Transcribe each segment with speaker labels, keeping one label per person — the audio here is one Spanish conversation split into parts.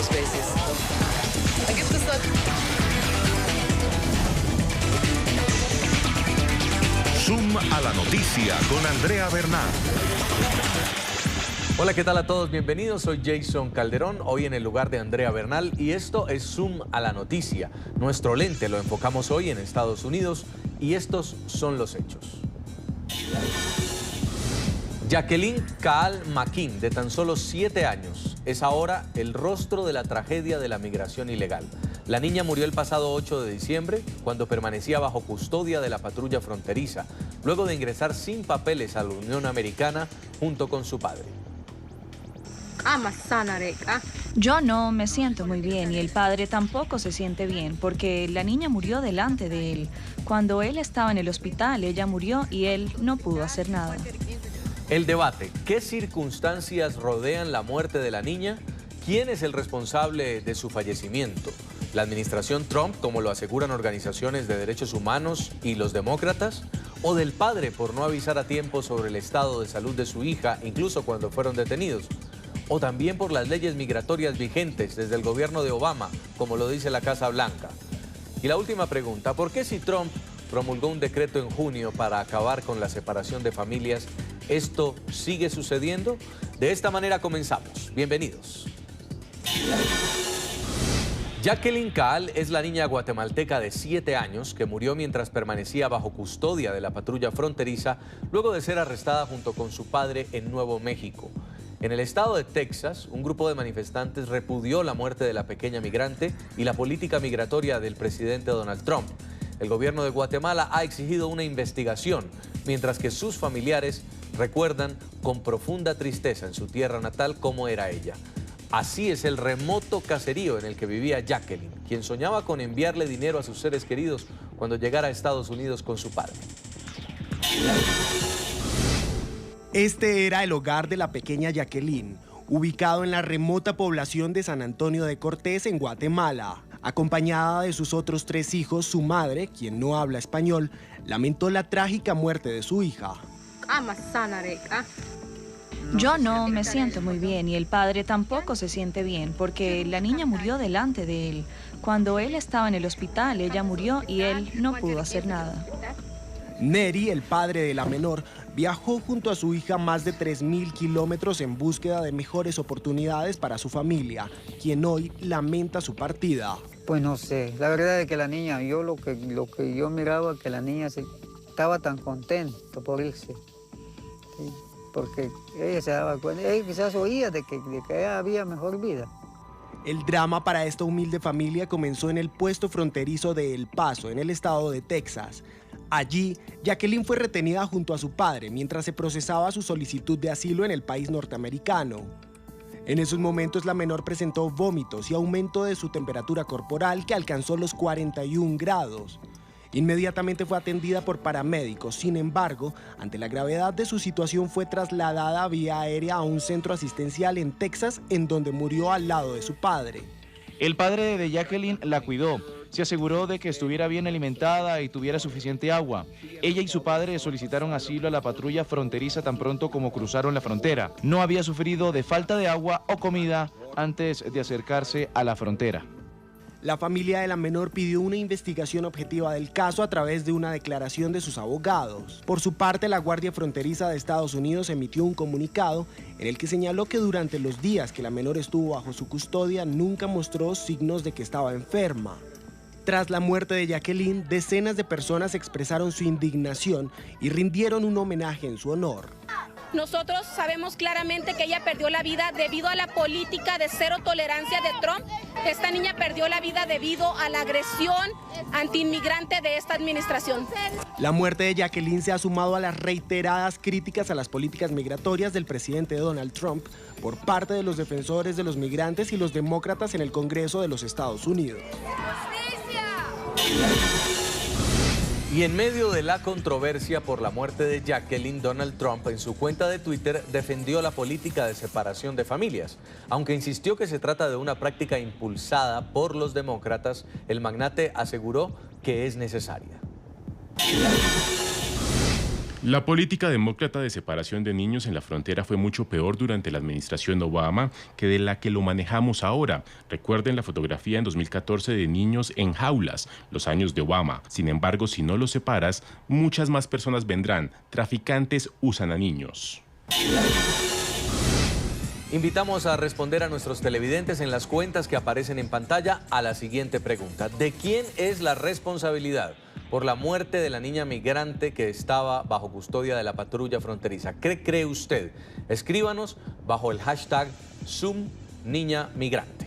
Speaker 1: 2 veces. Da gibt es dort...
Speaker 2: Zoom a la noticia con Andrea Bernal.
Speaker 3: Hola, ¿qué tal a todos? Bienvenidos, soy Jason Calderón, hoy en el lugar de Andrea Bernal y esto es Zoom a la noticia. Nuestro lente lo enfocamos hoy en Estados Unidos y estos son los hechos. Jacqueline Caal McKean, de tan solo 7 años, es ahora el rostro de la tragedia de la migración ilegal. La niña murió el pasado 8 de diciembre cuando permanecía bajo custodia de la patrulla fronteriza, luego de ingresar sin papeles a la Unión Americana junto con su padre.
Speaker 4: Yo no me siento muy bien y el padre tampoco se siente bien porque la niña murió delante de él. Cuando él estaba en el hospital, ella murió y él no pudo hacer nada.
Speaker 3: El debate: ¿qué circunstancias rodean la muerte de la niña? ¿Quién es el responsable de su fallecimiento? ¿La administración Trump, como lo aseguran organizaciones de derechos humanos y los demócratas? ¿O del padre por no avisar a tiempo sobre el estado de salud de su hija, incluso cuando fueron detenidos? ¿O también por las leyes migratorias vigentes desde el gobierno de Obama, como lo dice la Casa Blanca? Y la última pregunta: ¿por qué si Trump promulgó un decreto en junio para acabar con la separación de familias, esto sigue sucediendo? De esta manera comenzamos. Bienvenidos. Jacqueline Caal es la niña guatemalteca de 7 años que murió mientras permanecía bajo custodia de la patrulla fronteriza luego de ser arrestada junto con su padre en Nuevo México. En el estado de Texas, un grupo de manifestantes repudió la muerte de la pequeña migrante y la política migratoria del presidente Donald Trump. El gobierno de Guatemala ha exigido una investigación, mientras que sus familiares recuerdan con profunda tristeza en su tierra natal cómo era ella. Así es el remoto caserío en el que vivía Jacqueline, quien soñaba con enviarle dinero a sus seres queridos cuando llegara a Estados Unidos con su padre.
Speaker 5: Este era el hogar de la pequeña Jacqueline, ubicado en la remota población de San Antonio de Cortés, en Guatemala. Acompañada de sus otros 3 hijos, su madre, quien no habla español, lamentó la trágica muerte de su hija.
Speaker 4: Yo no me siento muy bien y el padre tampoco se siente bien porque la niña murió delante de él. Cuando él estaba en el hospital, ella murió y él no pudo hacer nada.
Speaker 5: Neri, el padre de la menor, viajó junto a su hija más de 3.000 kilómetros en búsqueda de mejores oportunidades para su familia, quien hoy lamenta su partida.
Speaker 6: Pues no sé, la verdad es que la niña, yo lo que yo miraba, que la niña estaba tan contenta por irse, ¿sí? Porque ella se daba cuenta, ella quizás oía de que había mejor vida.
Speaker 5: El drama para esta humilde familia comenzó en el puesto fronterizo de El Paso, en el estado de Texas. Allí, Jacqueline fue retenida junto a su padre mientras se procesaba su solicitud de asilo en el país norteamericano. En esos momentos la menor presentó vómitos y aumento de su temperatura corporal que alcanzó los 41 grados. Inmediatamente fue atendida por paramédicos, sin embargo, ante la gravedad de su situación fue trasladada vía aérea a un centro asistencial en Texas, en donde murió al lado de su padre.
Speaker 7: El padre de Jacqueline la cuidó, se aseguró de que estuviera bien alimentada y tuviera suficiente agua. Ella y su padre solicitaron asilo a la patrulla fronteriza tan pronto como cruzaron la frontera. No había sufrido de falta de agua o comida antes de acercarse a la frontera.
Speaker 5: La familia de la menor pidió una investigación objetiva del caso a través de una declaración de sus abogados. Por su parte, la Guardia Fronteriza de Estados Unidos emitió un comunicado en el que señaló que durante los días que la menor estuvo bajo su custodia nunca mostró signos de que estaba enferma. Tras la muerte de Jacqueline, decenas de personas expresaron su indignación y rindieron un homenaje en su honor.
Speaker 8: Nosotros sabemos claramente que ella perdió la vida debido a la política de cero tolerancia de Trump. Esta niña perdió la vida debido a la agresión antiinmigrante de esta administración.
Speaker 5: La muerte de Jacqueline se ha sumado a las reiteradas críticas a las políticas migratorias del presidente Donald Trump por parte de los defensores de los migrantes y los demócratas en el Congreso de los Estados Unidos.
Speaker 3: Y en medio de la controversia por la muerte de Jacqueline, Donald Trump en su cuenta de Twitter defendió la política de separación de familias. Aunque insistió que se trata de una práctica impulsada por los demócratas, el magnate aseguró que es necesaria.
Speaker 9: La política demócrata de separación de niños en la frontera fue mucho peor durante la administración Obama que de la que lo manejamos ahora. Recuerden la fotografía en 2014 de niños en jaulas, los años de Obama. Sin embargo, si no los separas, muchas más personas vendrán. Traficantes usan a niños.
Speaker 3: Invitamos a responder a nuestros televidentes en las cuentas que aparecen en pantalla a la siguiente pregunta. ¿De quién es la responsabilidad por la muerte de la niña migrante que estaba bajo custodia de la patrulla fronteriza? ¿Qué cree usted? Escríbanos bajo el hashtag #SumNiñaMigrante.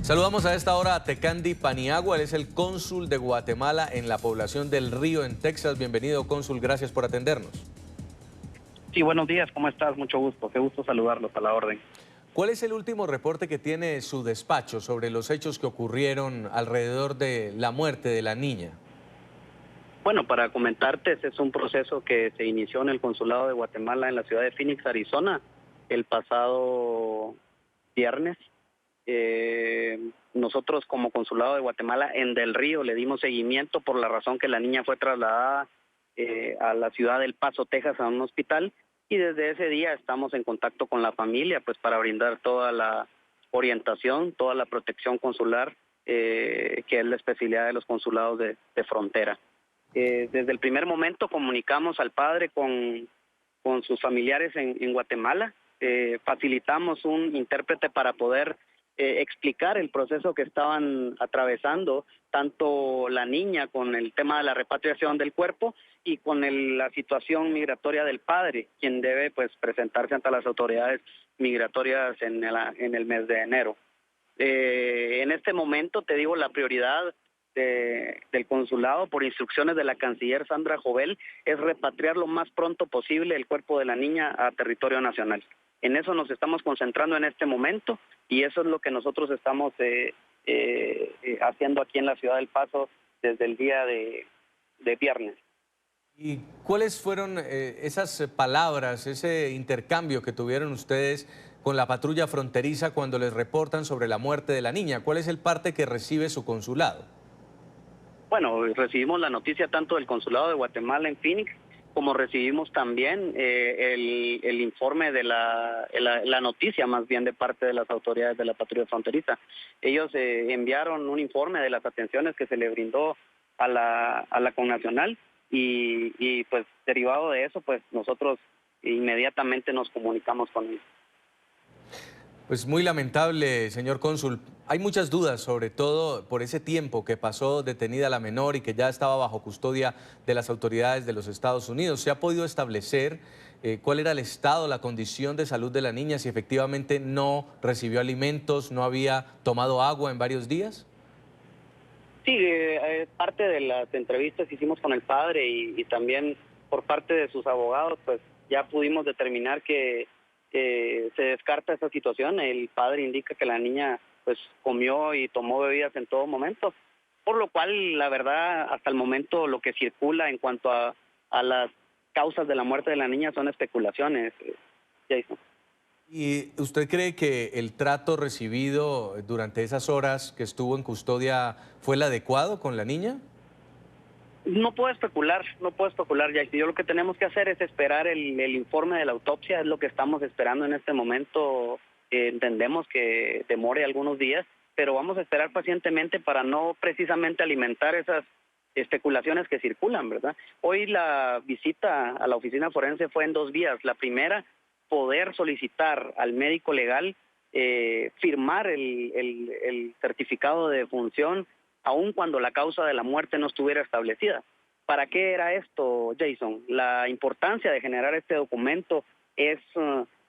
Speaker 3: Saludamos a esta hora a Tecandi Paniagua, él es el cónsul de Guatemala en la población del Río, en Texas. Bienvenido, cónsul, gracias por atendernos.
Speaker 10: Sí, buenos días, ¿cómo estás? Mucho gusto, qué gusto saludarlos, a la orden.
Speaker 3: ¿Cuál es el último reporte que tiene su despacho sobre los hechos que ocurrieron alrededor de la muerte de la niña?
Speaker 10: Bueno, para comentarte, este es un proceso que se inició en el Consulado de Guatemala en la ciudad de Phoenix, Arizona, el pasado viernes. Nosotros como Consulado de Guatemala en Del Río le dimos seguimiento por la razón que la niña fue trasladada a la ciudad del Paso, Texas, a un hospital, y desde ese día estamos en contacto con la familia pues para brindar toda la orientación, toda la protección consular, que es la especialidad de los consulados de frontera. Desde el primer momento comunicamos al padre con sus familiares en Guatemala, facilitamos un intérprete para poder explicar el proceso que estaban atravesando, tanto la niña con el tema de la repatriación del cuerpo y con la situación migratoria del padre, quien debe pues presentarse ante las autoridades migratorias en el mes de enero. En este momento, te digo, la prioridad del consulado, por instrucciones de la canciller Sandra Jovel, es repatriar lo más pronto posible el cuerpo de la niña a territorio nacional. En eso nos estamos concentrando en este momento y eso es lo que nosotros estamos haciendo aquí en la ciudad del Paso desde el día de viernes.
Speaker 3: ¿Y cuáles fueron esas palabras, ese intercambio que tuvieron ustedes con la patrulla fronteriza cuando les reportan sobre la muerte de la niña? ¿Cuál es el parte que recibe su consulado?
Speaker 10: Bueno, recibimos la noticia tanto del Consulado de Guatemala en Phoenix, como recibimos también el informe de la noticia, más bien de parte de las autoridades de la patrulla fronteriza. Ellos enviaron un informe de las atenciones que se le brindó a la connacional y pues derivado de eso, pues nosotros inmediatamente nos comunicamos con ellos.
Speaker 3: Pues muy lamentable, señor cónsul. Hay muchas dudas, sobre todo por ese tiempo que pasó detenida la menor y que ya estaba bajo custodia de las autoridades de los Estados Unidos. ¿Se ha podido establecer cuál era el estado, la condición de salud de la niña, si efectivamente no recibió alimentos, no había tomado agua en varios días?
Speaker 10: Sí, parte de las entrevistas que hicimos con el padre y también por parte de sus abogados, pues ya pudimos determinar que se descarta esa situación. El padre indica que la niña pues comió y tomó bebidas en todo momento, por lo cual la verdad hasta el momento lo que circula en cuanto a las causas de la muerte de la niña son especulaciones, Jason.
Speaker 3: ¿Y usted cree que el trato recibido durante esas horas que estuvo en custodia fue el adecuado con la niña?
Speaker 10: No puedo especular, Jason. Yo lo que tenemos que hacer es esperar el informe de la autopsia, es lo que estamos esperando en este momento. Entendemos que demore algunos días, pero vamos a esperar pacientemente para no precisamente alimentar esas especulaciones que circulan, ¿verdad? Hoy la visita a la oficina forense fue en 2 vías. La primera, poder solicitar al médico legal firmar el certificado de defunción aun cuando la causa de la muerte no estuviera establecida. ¿Para qué era esto, Jason? La importancia de generar este documento es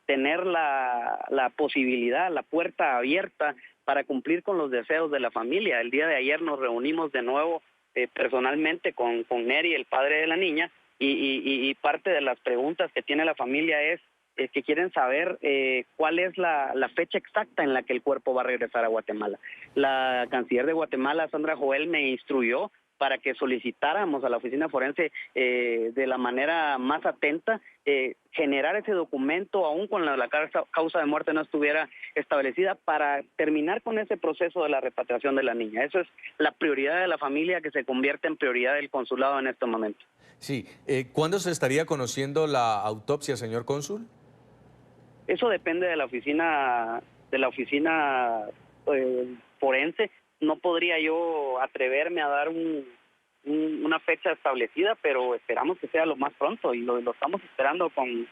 Speaker 10: tener la posibilidad, la puerta abierta para cumplir con los deseos de la familia. El día de ayer nos reunimos de nuevo personalmente con Neri, el padre de la niña, y parte de las preguntas que tiene la familia es que quieren saber cuál es la fecha exacta en la que el cuerpo va a regresar a Guatemala. La canciller de Guatemala, Sandra Jovel, me instruyó para que solicitáramos a la oficina forense de la manera más atenta generar ese documento, aún con la causa de muerte no estuviera establecida, para terminar con ese proceso de la repatriación de la niña. Eso es la prioridad de la familia, que se convierte en prioridad del consulado en este momento.
Speaker 3: Sí. ¿Cuándo se estaría conociendo la autopsia, señor cónsul?
Speaker 10: Eso depende de la oficina forense. No podría yo atreverme a dar una fecha establecida, pero esperamos que sea lo más pronto, y lo estamos esperando con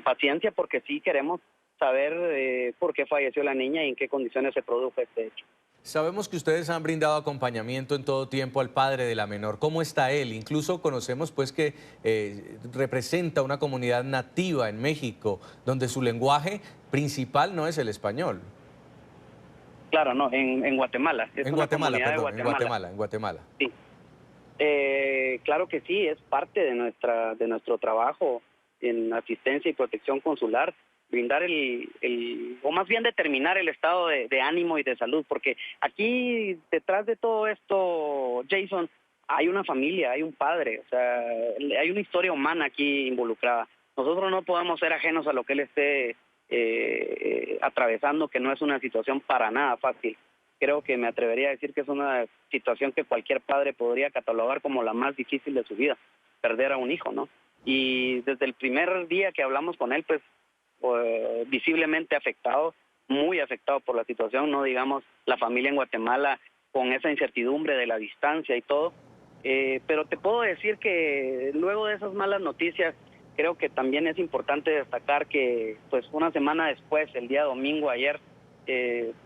Speaker 10: paciencia, porque sí queremos saber por qué falleció la niña y en qué condiciones se produjo este hecho.
Speaker 3: Sabemos que ustedes han brindado acompañamiento en todo tiempo al padre de la menor. ¿Cómo está él? Incluso conocemos pues que representa una comunidad nativa en México, donde su lenguaje principal no es el español.
Speaker 10: Claro, no, en Guatemala.
Speaker 3: En Guatemala.
Speaker 10: Sí. Claro que sí, es parte de nuestro trabajo en asistencia y protección consular, brindar o más bien determinar el estado de ánimo y de salud, porque aquí detrás de todo esto, Jason, hay una familia, hay un padre, o sea, hay una historia humana aquí involucrada. Nosotros no podemos ser ajenos a lo que él esté atravesando, que no es una situación para nada fácil. Creo que me atrevería a decir que es una situación que cualquier padre podría catalogar como la más difícil de su vida, perder a un hijo, ¿no? Y desde el primer día que hablamos con él, pues visiblemente afectado, muy afectado por la situación, no digamos la familia en Guatemala con esa incertidumbre de la distancia y todo, pero te puedo decir que luego de esas malas noticias, creo que también es importante destacar que pues una semana después, el día domingo, ayer,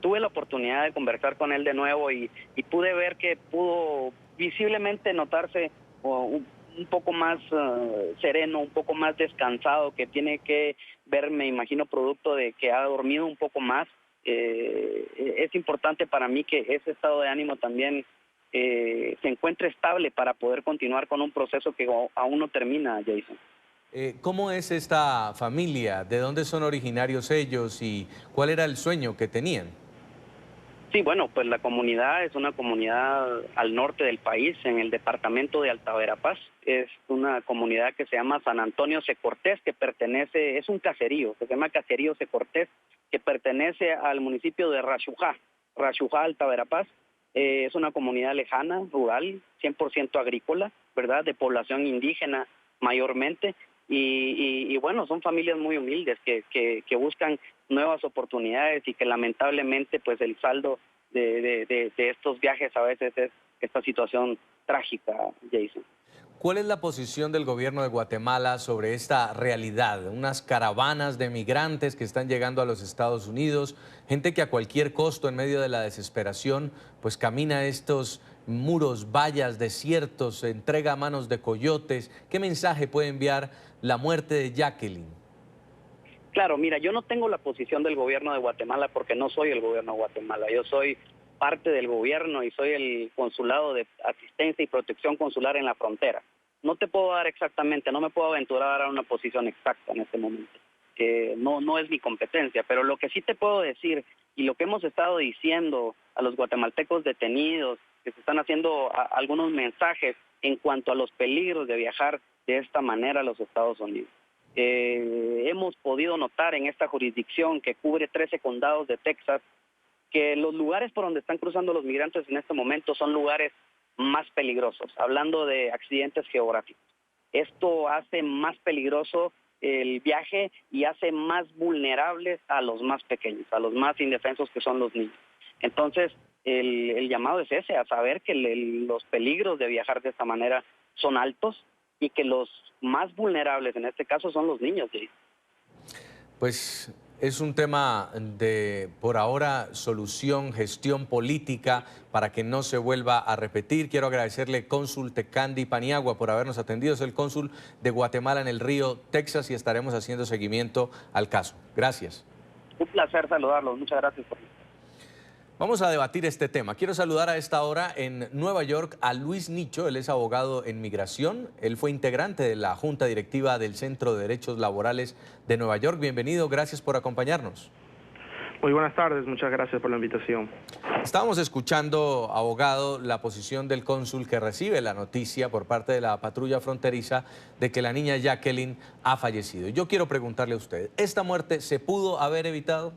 Speaker 10: tuve la oportunidad de conversar con él de nuevo y pude ver que pudo visiblemente notarse un poco más sereno, un poco más descansado, que tiene que ver, me imagino, producto de que ha dormido un poco más. Es importante para mí que ese estado de ánimo también se encuentre estable para poder continuar con un proceso que aún no termina, Jason.
Speaker 3: ¿Cómo es esta familia? ¿De dónde son originarios ellos y cuál era el sueño que tenían?
Speaker 10: Sí, bueno, pues la comunidad es una comunidad al norte del país, en el departamento de Alta Verapaz. Es una comunidad que se llama San Antonio Secortés, que pertenece, es un caserío, que se llama Caserío Secortés, que pertenece al municipio de Raxujá, Alta Verapaz. Es una comunidad lejana, rural, 100% agrícola, ¿verdad?, de población indígena mayormente. Y bueno, son familias muy humildes que buscan nuevas oportunidades y que lamentablemente pues el saldo de estos viajes a veces es esta situación trágica, Jason.
Speaker 3: ¿Cuál es la posición del gobierno de Guatemala sobre esta realidad? Unas caravanas de migrantes que están llegando a los Estados Unidos, gente que a cualquier costo, en medio de la desesperación, pues camina estos muros, vallas, desiertos, se entrega a manos de coyotes. ¿Qué mensaje puede enviar la muerte de Jacqueline?
Speaker 10: Claro, mira, yo no tengo la posición del gobierno de Guatemala porque no soy el gobierno de Guatemala. Yo soy parte del gobierno y soy el consulado de asistencia y protección consular en la frontera. No te puedo dar exactamente, no me puedo aventurar a dar una posición exacta en este momento, que no es mi competencia, pero lo que sí te puedo decir y lo que hemos estado diciendo a los guatemaltecos detenidos, que se están haciendo algunos mensajes en cuanto a los peligros de viajar de esta manera a los Estados Unidos. Hemos podido notar en esta jurisdicción que cubre 13 condados de Texas que los lugares por donde están cruzando los migrantes en este momento son lugares más peligrosos, hablando de accidentes geográficos. Esto hace más peligroso el viaje y hace más vulnerables a los más pequeños, a los más indefensos, que son los niños. Entonces, el llamado es ese, a saber que los peligros de viajar de esta manera son altos y que los más vulnerables en este caso son los niños.
Speaker 3: Pues es un tema de, por ahora, solución, gestión política para que no se vuelva a repetir. Quiero agradecerle, cónsul Tecandi Paniagua, por habernos atendido. Es el cónsul de Guatemala en El Río, Texas, y estaremos haciendo seguimiento al caso. Gracias.
Speaker 10: Un placer saludarlos. Muchas gracias por...
Speaker 3: Vamos a debatir este tema. Quiero saludar a esta hora en Nueva York a Luis Nicho. Él es abogado en migración. Él fue integrante de la Junta Directiva del Centro de Derechos Laborales de Nueva York. Bienvenido, gracias por acompañarnos.
Speaker 11: Muy buenas tardes, muchas gracias por la invitación.
Speaker 3: Estábamos escuchando, abogado, la posición del cónsul que recibe la noticia por parte de la patrulla fronteriza de que la niña Jacqueline ha fallecido. Yo quiero preguntarle a usted, ¿esta muerte se pudo haber evitado?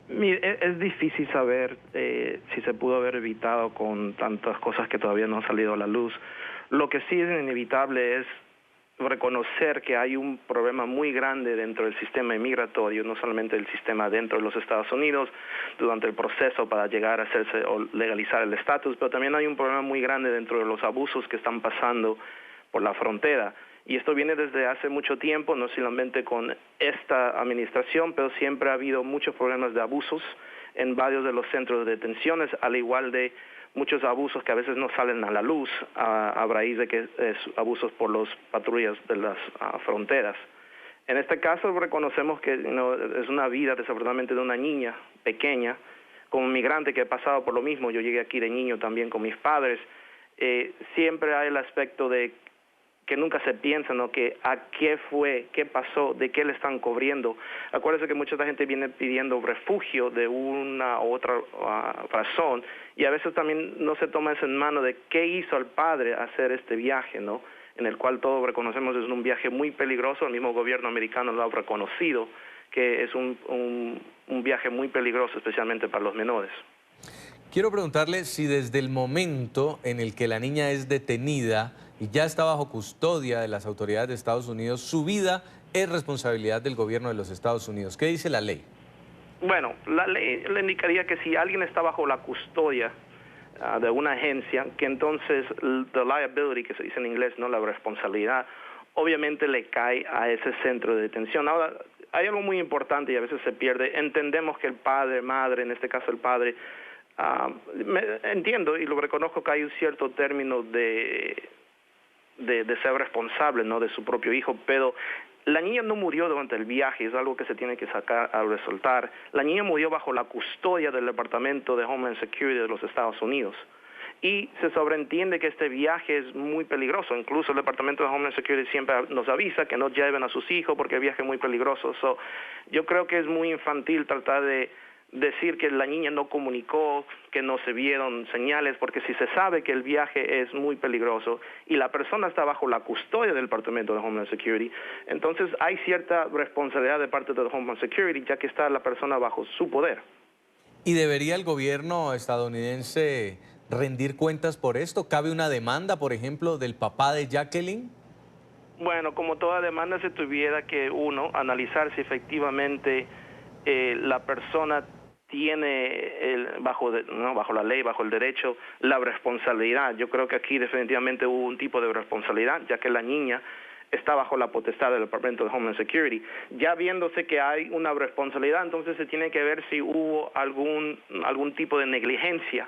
Speaker 11: Mire, es difícil saber si se pudo haber evitado con tantas cosas que todavía no han salido a la luz. Lo que sí es inevitable es reconocer que hay un problema muy grande dentro del sistema migratorio, no solamente el sistema dentro de los Estados Unidos, durante el proceso para llegar a hacerse o legalizar el estatus, pero también hay un problema muy grande dentro de los abusos que están pasando por la frontera. Y esto viene desde hace mucho tiempo, no solamente con esta administración, pero siempre ha habido muchos problemas de abusos en varios de los centros de detenciones, al igual de muchos abusos que a veces no salen a la luz a raíz de que es abusos por los patrullas de las fronteras. En este caso reconocemos que es una vida desafortunadamente de una niña pequeña, como migrante que he pasado por lo mismo. Yo llegué aquí de niño también con mis padres. Siempre hay el aspecto de que nunca se piensa, ¿no? Que a qué fue, qué pasó, de qué le están cubriendo. Acuérdense que mucha gente viene pidiendo refugio de una u otra razón, y a veces también no se toma eso en mano de qué hizo al padre hacer este viaje, ¿no? En el cual todos reconocemos es un viaje muy peligroso. El mismo gobierno americano lo ha reconocido, que es un viaje muy peligroso, especialmente para los menores.
Speaker 3: Quiero preguntarle si desde el momento en el que la niña es detenida y ya está bajo custodia de las autoridades de Estados Unidos, su vida es responsabilidad del gobierno de los Estados Unidos. ¿Qué dice la ley?
Speaker 11: Bueno, la ley le indicaría que si alguien está bajo la custodia de una agencia, que entonces the liability, que se dice en inglés, no la responsabilidad, obviamente le cae a ese centro de detención. Ahora, hay algo muy importante y a veces se pierde. Entendemos que el padre, madre, en este caso el padre, entiendo y lo reconozco que hay un cierto término de ser responsable, ¿no?, de su propio hijo, pero la niña no murió durante el viaje, es algo que se tiene que sacar a resaltar. La niña murió bajo la custodia del Departamento de Homeland Security de los Estados Unidos. Y se sobreentiende que este viaje es muy peligroso. Incluso el Departamento de Homeland Security siempre nos avisa que no lleven a sus hijos porque el viaje es muy peligroso. Yo creo que es muy infantil tratar de decir que la niña no comunicó, que no se vieron señales, porque si se sabe que el viaje es muy peligroso y la persona está bajo la custodia del Departamento de Homeland Security, entonces hay cierta responsabilidad de parte de Homeland Security, ya que está la persona bajo su poder.
Speaker 3: ¿Y debería el gobierno estadounidense rendir cuentas por esto? ¿Cabe una demanda, por ejemplo, del papá de Jacqueline? Bueno, como toda demanda se tuviera que analizar si efectivamente la persona tiene bajo la ley, bajo el derecho, la responsabilidad. Yo creo que aquí definitivamente hubo un tipo de responsabilidad, ya que la niña está bajo la potestad del Departamento de Homeland Security. Ya viéndose que hay una responsabilidad, entonces se tiene que ver si hubo algún tipo de negligencia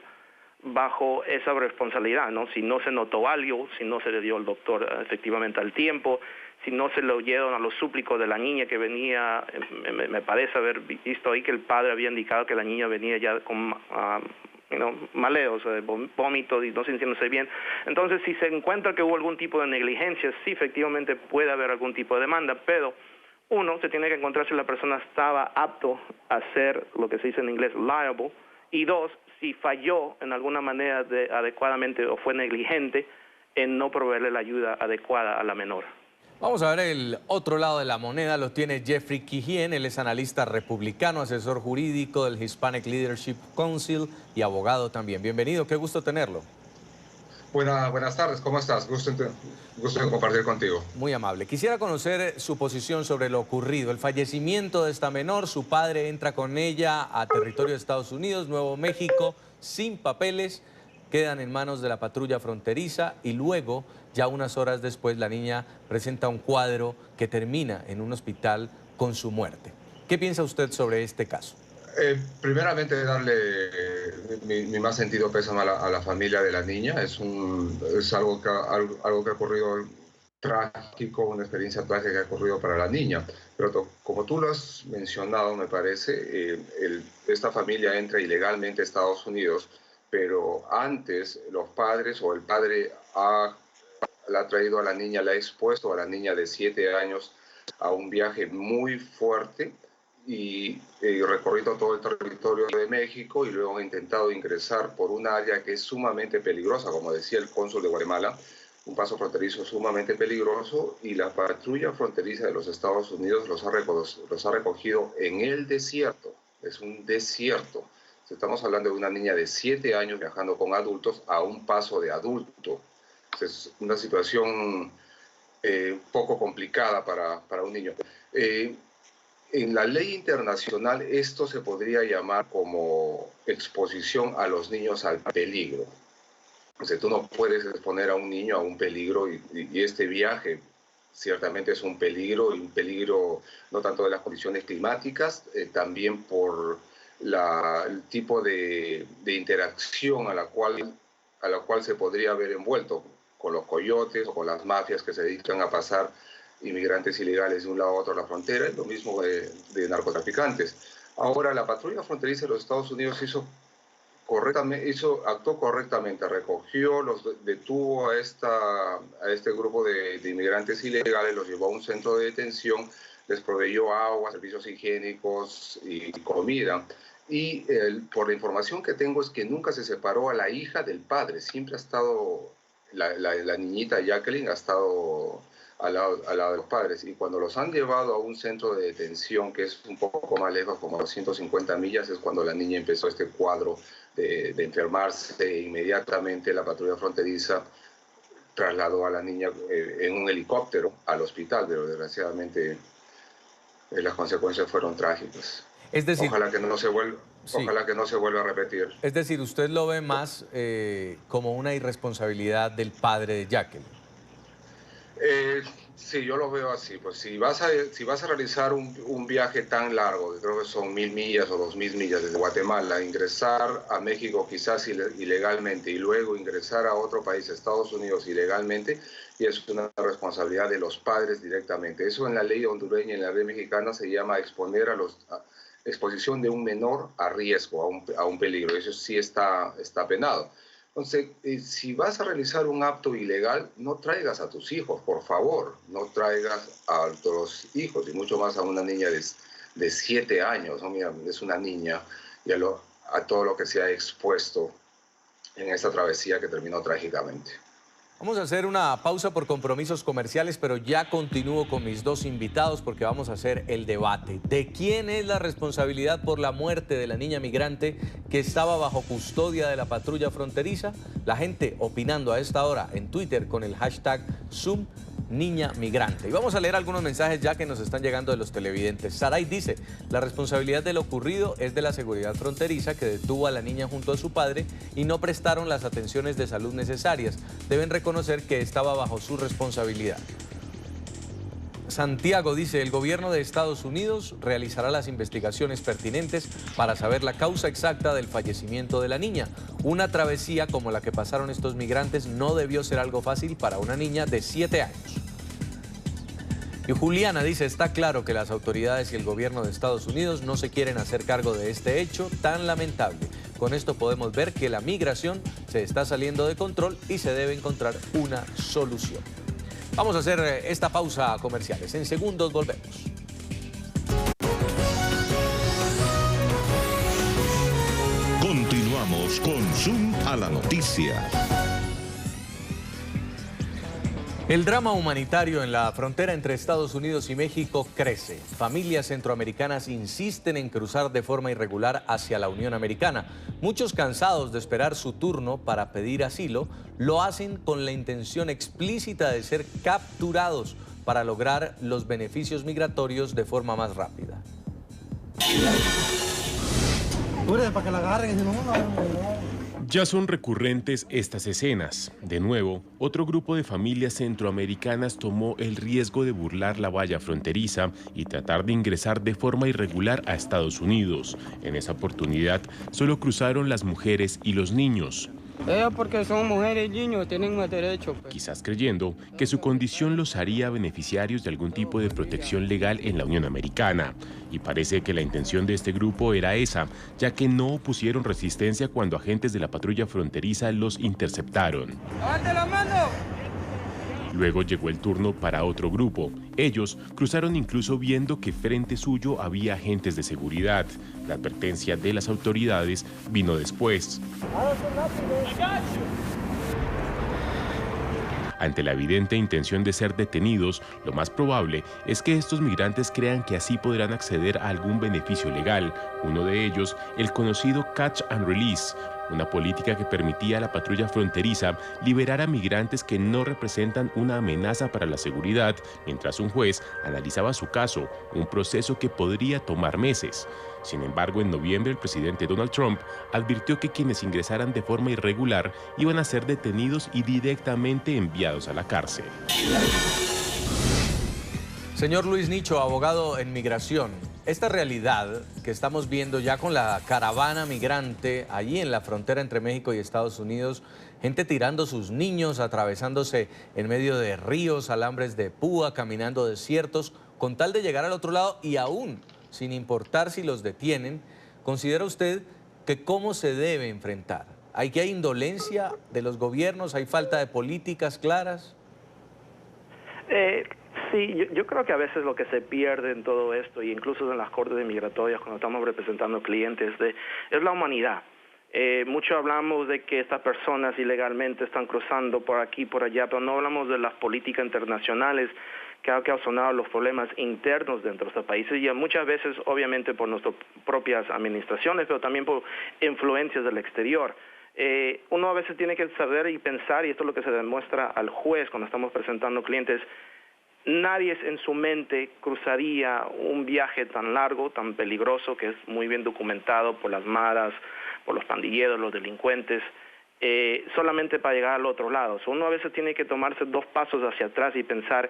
Speaker 3: bajo esa responsabilidad, ¿no? Si no se notó algo, si no se le dio al doctor efectivamente al tiempo, si no se le oyeron a los súplicos de la niña que venía, me parece haber visto ahí que el padre había indicado que la niña venía ya con maleos, vómitos y no sintiéndose bien. Entonces, si se encuentra que hubo algún tipo de negligencia, sí, efectivamente puede haber algún tipo de demanda, pero se tiene que encontrar si la persona estaba apto a ser lo que se dice en inglés liable, y dos, si falló en alguna manera adecuadamente o fue negligente en no proveerle la ayuda adecuada a la menor. Vamos a ver el otro lado de la moneda, lo tiene Jeffrey Quijien, él es analista republicano, asesor jurídico del Hispanic Leadership Council y abogado también. Bienvenido, qué gusto tenerlo.
Speaker 12: Buenas tardes, ¿cómo estás? Gusto en compartir contigo.
Speaker 3: Muy amable. Quisiera conocer su posición sobre lo ocurrido, el fallecimiento de esta menor. Su padre entra con ella a territorio de Estados Unidos, Nuevo México, sin papeles, quedan en manos de la patrulla fronteriza y luego, ya unas horas después, la niña presenta un cuadro que termina en un hospital con su muerte. ¿Qué piensa usted sobre este caso?
Speaker 12: Primeramente, darle mi más sentido pésame a la familia de la niña. Es algo que ha ocurrido trágico, una experiencia trágica que ha ocurrido para la niña. Pero como tú lo has mencionado, me parece, esta familia entra ilegalmente a Estados Unidos, pero antes los padres o el padre la ha traído a la niña, la ha expuesto a la niña de 7 años a un viaje muy fuerte y recorrido todo el territorio de México y luego han intentado ingresar por un área que es sumamente peligrosa, como decía el cónsul de Guatemala, un paso fronterizo sumamente peligroso, y la patrulla fronteriza de los Estados Unidos los ha recogido en el desierto. Es un desierto. Estamos hablando de una niña de 7 años viajando con adultos a un paso de adulto. Es una situación poco complicada para un niño. En la ley internacional esto se podría llamar como exposición a los niños al peligro. O sea, tú no puedes exponer a un niño a un peligro y este viaje ciertamente es un peligro, y un peligro no tanto de las condiciones climáticas, también por el tipo de interacción a la cual se podría haber envuelto con los coyotes o con las mafias que se dedican a pasar inmigrantes ilegales de un lado a otro de la frontera, y lo mismo de narcotraficantes. Ahora, la patrulla fronteriza de los Estados Unidos actuó correctamente, detuvo a este grupo de inmigrantes ilegales, los llevó a un centro de detención, les proveyó agua, servicios higiénicos y comida. Y por la información que tengo es que nunca se separó a la hija del padre, siempre ha estado, la niñita Jacqueline ha estado al lado de los padres, y cuando los han llevado a un centro de detención que es un poco más lejos, como a 250 millas, es cuando la niña empezó este cuadro de enfermarse. Inmediatamente la patrulla fronteriza trasladó a la niña en un helicóptero al hospital, pero desgraciadamente las consecuencias fueron trágicas.
Speaker 3: Es decir,
Speaker 12: ojalá que no se vuelva a repetir.
Speaker 3: Es decir, usted lo ve más como una irresponsabilidad del padre de Jacqueline.
Speaker 12: Sí, yo lo veo así. Pues si vas a realizar un viaje tan largo, creo que son 1000 millas o 2000 millas desde Guatemala, ingresar a México quizás ilegalmente y luego ingresar a otro país, Estados Unidos, ilegalmente, y es una responsabilidad de los padres directamente. Eso en la ley hondureña y en la ley mexicana se llama exposición de un menor a riesgo, a un peligro. Eso sí está penado. Entonces, si vas a realizar un acto ilegal, no traigas a tus hijos, por favor. No traigas a los hijos, y mucho más a una niña de 7 años. ¿No? Mira, es una niña, y a todo lo que se ha expuesto en esta travesía que terminó trágicamente.
Speaker 3: Vamos a hacer una pausa por compromisos comerciales, pero ya continúo con mis dos invitados porque vamos a hacer el debate. ¿De quién es la responsabilidad por la muerte de la niña migrante que estaba bajo custodia de la patrulla fronteriza? La gente opinando a esta hora en Twitter con el hashtag #NiñaMigrante. Y vamos a leer algunos mensajes ya que nos están llegando de los televidentes. Saray dice: la responsabilidad de lo ocurrido es de la seguridad fronteriza, que detuvo a la niña junto a su padre y no prestaron las atenciones de salud necesarias. Deben reconocer que estaba bajo su responsabilidad. Santiago dice: el gobierno de Estados Unidos realizará las investigaciones pertinentes para saber la causa exacta del fallecimiento de la niña. Una travesía como la que pasaron estos migrantes no debió ser algo fácil para una niña de 7 años. Y Juliana dice: está claro que las autoridades y el gobierno de Estados Unidos no se quieren hacer cargo de este hecho tan lamentable. Con esto podemos ver que la migración se está saliendo de control y se debe encontrar una solución. Vamos a hacer esta pausa comerciales. En segundos volvemos.
Speaker 2: Continuamos con Zoom a la noticia.
Speaker 3: El drama humanitario en la frontera entre Estados Unidos y México crece. Familias centroamericanas insisten en cruzar de forma irregular hacia la Unión Americana. Muchos, cansados de esperar su turno para pedir asilo, lo hacen con la intención explícita de ser capturados para lograr los beneficios migratorios de forma más rápida.
Speaker 13: Para que la agarren, si no.
Speaker 9: Ya son recurrentes estas escenas. De nuevo, otro grupo de familias centroamericanas tomó el riesgo de burlar la valla fronteriza y tratar de ingresar de forma irregular a Estados Unidos. En esa oportunidad, solo cruzaron las mujeres y los niños.
Speaker 6: Porque son mujeres y niños, tienen más derecho.
Speaker 9: Quizás creyendo que su condición los haría beneficiarios de algún tipo de protección legal en la Unión Americana. Y parece que la intención de este grupo era esa, ya que no opusieron resistencia cuando agentes de la patrulla fronteriza los interceptaron.
Speaker 6: ¡Levante la mano!
Speaker 9: Luego llegó el turno para otro grupo. Ellos cruzaron incluso viendo que frente suyo había agentes de seguridad. La advertencia de las autoridades vino después. Ante la evidente intención de ser detenidos, lo más probable es que estos migrantes crean que así podrán acceder a algún beneficio legal, uno de ellos el conocido Catch and Release, una política que permitía a la patrulla fronteriza liberar a migrantes que no representan una amenaza para la seguridad, mientras un juez analizaba su caso, un proceso que podría tomar meses. Sin embargo, en noviembre el presidente Donald Trump advirtió que quienes ingresaran de forma irregular iban a ser detenidos y directamente enviados a la cárcel.
Speaker 3: Señor Luis Nicho, abogado en migración, esta realidad que estamos viendo ya con la caravana migrante allí en la frontera entre México y Estados Unidos, gente tirando sus niños, atravesándose en medio de ríos, alambres de púa, caminando desiertos, con tal de llegar al otro lado y aún sin importar si los detienen, ¿considera usted que cómo se debe enfrentar? ¿Hay indolencia de los gobiernos? ¿Hay falta de políticas claras?
Speaker 11: Sí, yo creo que a veces lo que se pierde en todo esto, y incluso en las cortes migratorias cuando estamos representando clientes, es la humanidad. Mucho hablamos de que estas personas ilegalmente están cruzando por aquí, por allá, pero no hablamos de las políticas internacionales que han causado los problemas internos dentro de estos países, y muchas veces obviamente por nuestras propias administraciones, pero también por influencias del exterior. Uno a veces tiene que saber y pensar, y esto es lo que se demuestra al juez cuando estamos presentando clientes, nadie en su mente cruzaría un viaje tan largo, tan peligroso, que es muy bien documentado por las maras, por los pandilleros, los delincuentes, solamente para llegar al otro lado. Uno a veces tiene que tomarse 2 pasos hacia atrás y pensar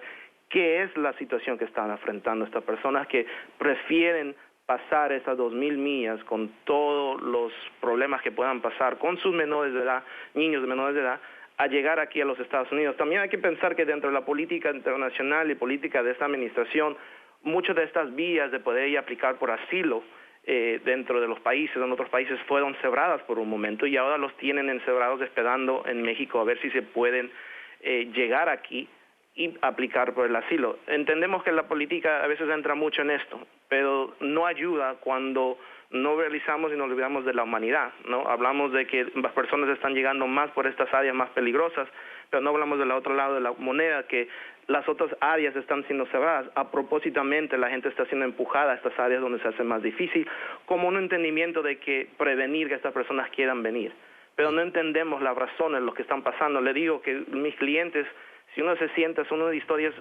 Speaker 11: qué es la situación que están enfrentando estas personas que prefieren pasar esas 2.000 millas con todos los problemas que puedan pasar con sus menores de edad, niños de menores de edad, a llegar aquí a los Estados Unidos. También hay que pensar que dentro de la política internacional y política de esta administración, muchas de estas vías de poder ir a aplicar por asilo dentro de los países, en otros países, fueron cerradas por un momento y ahora los tienen encerrados esperando en México a ver si se pueden llegar aquí y aplicar por el asilo. Entendemos que la política a veces entra mucho en esto, pero no ayuda cuando no realizamos y nos olvidamos de la humanidad, ¿no? Hablamos de que las personas están llegando más por estas áreas más peligrosas, pero no hablamos del otro lado de la moneda, que las otras áreas están siendo cerradas. A propósitamente la gente está siendo empujada a estas áreas donde se hace más difícil, como un entendimiento de que prevenir que estas personas quieran venir. Pero no entendemos las razones, lo que están pasando. Le digo que mis clientes, si uno se sienta, son unas historias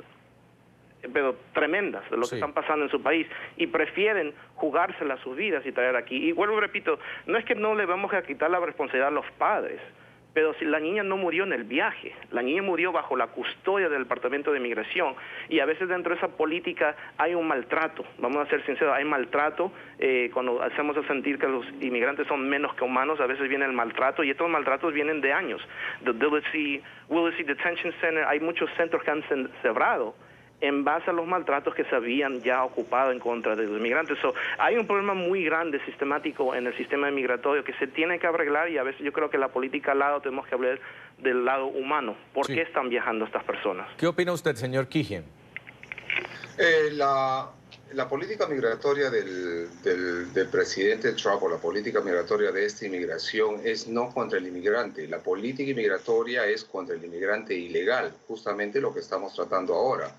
Speaker 11: pero tremendas de lo que están pasando en su país y prefieren jugársela sus vidas y traer aquí. Y vuelvo y repito, no es que no le vamos a quitar la responsabilidad a los padres, pero si la niña no murió en el viaje, la niña murió bajo la custodia del Departamento de Migración, y a veces dentro de esa política hay un maltrato, vamos a ser sinceros, hay maltrato, cuando hacemos sentir que los inmigrantes son menos que humanos, a veces viene el maltrato, y estos maltratos vienen de años. The Willesee Detention Center, hay muchos centros que han cerrado en base a los maltratos que se habían ya ocupado en contra de los inmigrantes. Hay un problema muy grande, sistemático, en el sistema migratorio que se tiene que arreglar, y a veces yo creo que la política al lado tenemos que hablar del lado humano. ¿Por qué están viajando estas personas?
Speaker 3: ¿Qué opina usted, señor Kijien?
Speaker 12: La política migratoria del presidente Trump, o la política migratoria de esta inmigración, es no contra el inmigrante. La política migratoria es contra el inmigrante ilegal, justamente lo que estamos tratando ahora.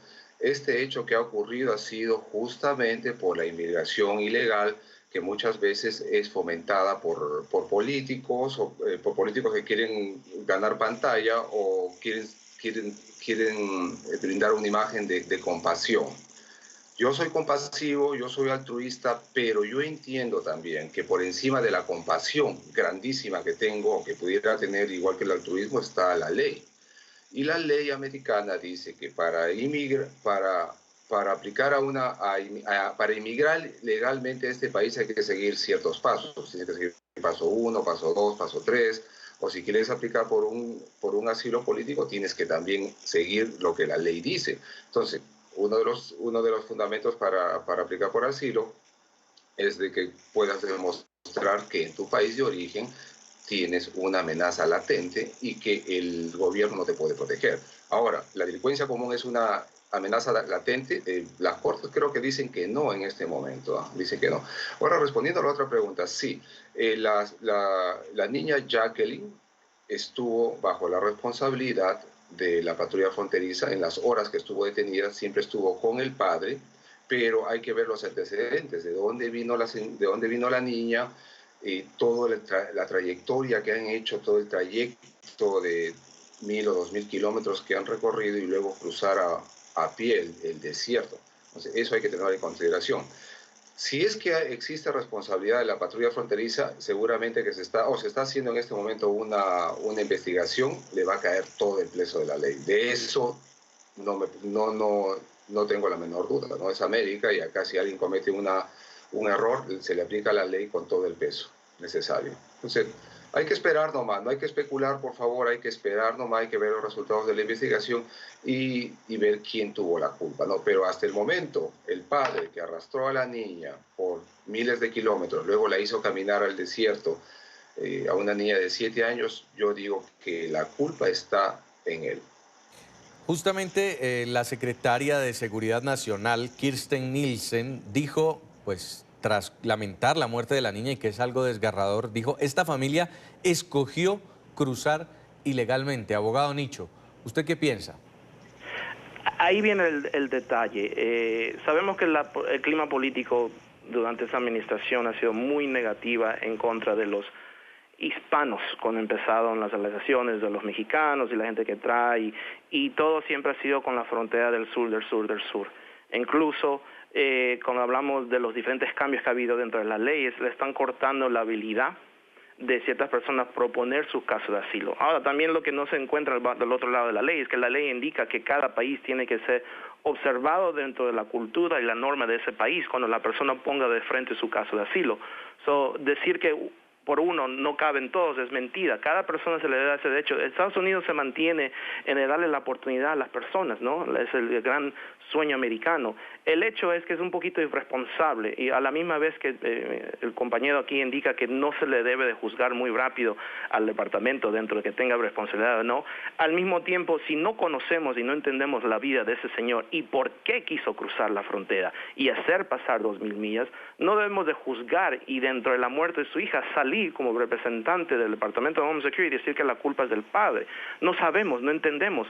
Speaker 12: Este hecho que ha ocurrido ha sido justamente por la inmigración ilegal, que muchas veces es fomentada por políticos, o por políticos que quieren ganar pantalla o quieren brindar una imagen de compasión. Yo soy compasivo, yo soy altruista, pero yo entiendo también que por encima de la compasión grandísima que tengo, o que pudiera tener igual que el altruismo, está la ley. Y la ley americana dice que para inmigrar legalmente a este país hay que seguir ciertos pasos. Tiene que seguir paso 1, paso 2, paso 3, o si quieres aplicar por un asilo político, tienes que también seguir lo que la ley dice. Entonces, uno de los fundamentos para aplicar por asilo es de que puedas demostrar que en tu país de origen tienes una amenaza latente y que el gobierno no te puede proteger. Ahora, la delincuencia común es una amenaza latente. Las cortes creo que dicen que no en este momento, dicen que no. Ahora, respondiendo a la otra pregunta, sí, la niña Jacqueline estuvo bajo la responsabilidad de la patrulla fronteriza en las horas que estuvo detenida, siempre estuvo con el padre, pero hay que ver los antecedentes, de dónde vino la niña, toda la trayectoria que han hecho, todo el trayecto de 1.000 o 2.000 kilómetros que han recorrido y luego cruzar a pie el desierto. Entonces, eso hay que tener en consideración. Si es que existe responsabilidad de la patrulla fronteriza, seguramente que se está haciendo en este momento una investigación, le va a caer todo el peso de la ley. De eso no tengo la menor duda, ¿no? Es América y acá si alguien comete un error, se le aplica la ley con todo el peso necesario. Entonces, hay que esperar nomás, no hay que especular, por favor, hay que esperar nomás, hay que ver los resultados de la investigación y ver quién tuvo la culpa, ¿no? Pero hasta el momento, el padre que arrastró a la niña por miles de kilómetros, luego la hizo caminar al desierto, a una niña de 7 años, yo digo que la culpa está en él.
Speaker 3: Justamente la secretaria de Seguridad Nacional, Kirsten Nielsen, dijo, pues, tras lamentar la muerte de la niña y que es algo desgarrador, dijo, esta familia escogió cruzar ilegalmente. Abogado Nicho, ¿usted qué piensa?
Speaker 11: Ahí viene el detalle. Sabemos que el clima político durante esa administración ha sido muy negativa en contra de los hispanos, cuando empezaron las alegaciones de los mexicanos y la gente que trae, y todo siempre ha sido con la frontera del sur. Incluso cuando hablamos de los diferentes cambios que ha habido dentro de las leyes, le están cortando la habilidad de ciertas personas proponer sus casos de asilo. Ahora, también lo que no se encuentra del otro lado de la ley es que la ley indica que cada país tiene que ser observado dentro de la cultura y la norma de ese país cuando la persona ponga de frente su caso de asilo. Decir que por uno no caben todos es mentira. Cada persona se le da ese derecho. Estados Unidos se mantiene en el darle la oportunidad a las personas, ¿no? Es el gran sueño americano. El hecho es que es un poquito irresponsable y a la misma vez que el compañero aquí indica que no se le debe de juzgar muy rápido al departamento dentro de que tenga responsabilidad o no, al mismo tiempo, si no conocemos y no entendemos la vida de ese señor y por qué quiso cruzar la frontera y hacer pasar 2.000 millas, no debemos de juzgar y dentro de la muerte de su hija salir como representante del Departamento de Home Security y decir que la culpa es del padre. No sabemos, no entendemos.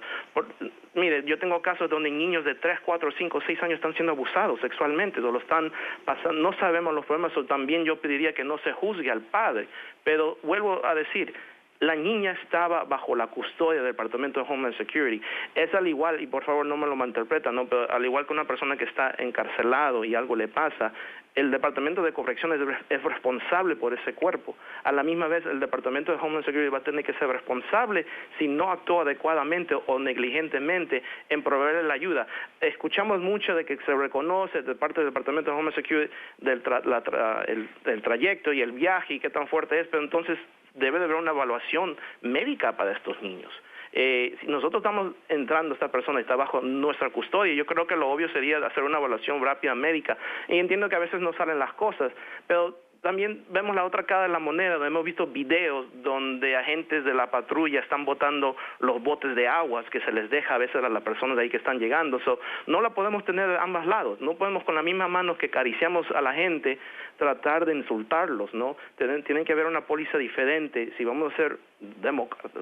Speaker 11: Mire, yo tengo casos donde niños de 3, 4, 5, 6 años están siendo abusados sexualmente, o lo están pasando, no sabemos los problemas, o también yo pediría que no se juzgue al padre, pero vuelvo a decir, la niña estaba bajo la custodia del Departamento de Homeland Security. Es al igual, y por favor no me lo malinterpreten, ¿no? Pero al igual que una persona que está encarcelado y algo le pasa, el Departamento de Correcciones es responsable por ese cuerpo. A la misma vez, el Departamento de Homeland Security va a tener que ser responsable si no actúa adecuadamente o negligentemente en proveerle la ayuda. Escuchamos mucho de que se reconoce de parte del Departamento de Homeland Security el trayecto y el viaje y qué tan fuerte es, pero entonces debe de haber una evaluación médica para estos niños. Si nosotros estamos entrando, esta persona está bajo nuestra custodia, yo creo que lo obvio sería hacer una evaluación rápida médica. Y entiendo que a veces no salen las cosas, pero también vemos la otra cara de la moneda. Hemos visto videos donde agentes de la patrulla están botando los botes de aguas que se les deja a veces a las personas de ahí que están llegando. No la podemos tener de ambos lados. No podemos con la misma mano que acariciamos a la gente tratar de insultarlos, ¿no? Tienen que haber una póliza diferente. Si vamos a hacer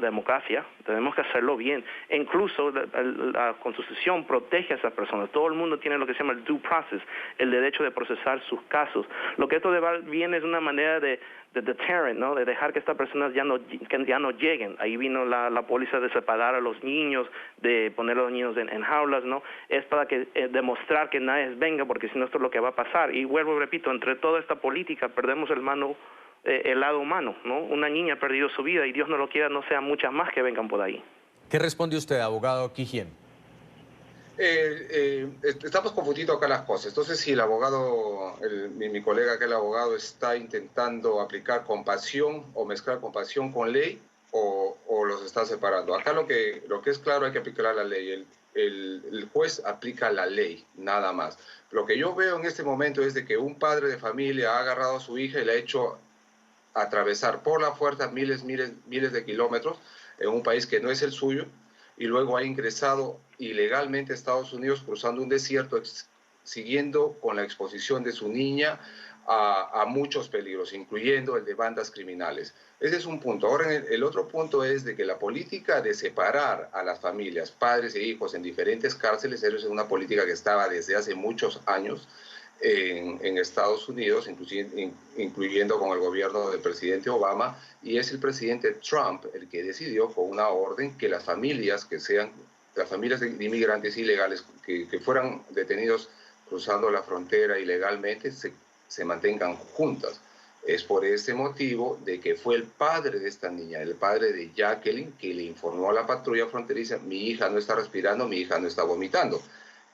Speaker 11: democracia, tenemos que hacerlo bien. E incluso la Constitución protege a esas personas. Todo el mundo tiene lo que se llama el due process, el derecho de procesar sus casos. Lo que esto viene es una manera de deterrent, ¿no? De dejar que estas personas ya no lleguen. Ahí vino la póliza de separar a los niños, de poner a los niños en jaulas, ¿no? Es para que demostrar que nadie venga, porque si no esto es lo que va a pasar. Y vuelvo y repito, entre toda esta política perdemos el lado humano, ¿no? Una niña ha perdido su vida y Dios no lo quiera, no sean muchas más que vengan por ahí.
Speaker 3: ¿Qué responde usted, abogado Quijien?
Speaker 12: Estamos confundiendo acá las cosas. Entonces, si el abogado, mi colega que el abogado está intentando aplicar compasión o mezclar compasión con ley o los está separando. Acá lo que es claro, hay que aplicar la ley. El juez aplica la ley, nada más. Lo que yo veo en este momento es de que un padre de familia ha agarrado a su hija y la ha hecho atravesar por la fuerza miles de kilómetros en un país que no es el suyo, y luego ha ingresado ilegalmente a Estados Unidos cruzando un desierto, siguiendo con la exposición de su niña a muchos peligros, incluyendo el de bandas criminales. Ese es un punto. Ahora, el otro punto es de que la política de separar a las familias, padres e hijos en diferentes cárceles, es una política que estaba desde hace muchos años en Estados Unidos, incluyendo con el gobierno del presidente Obama, y es el presidente Trump el que decidió con una orden que las familias de inmigrantes ilegales que fueran detenidos cruzando la frontera ilegalmente se mantengan juntas. Es por ese motivo de que fue el padre de esta niña, el padre de Jacqueline, que le informó a la patrulla fronteriza: mi hija no está respirando, mi hija no está vomitando.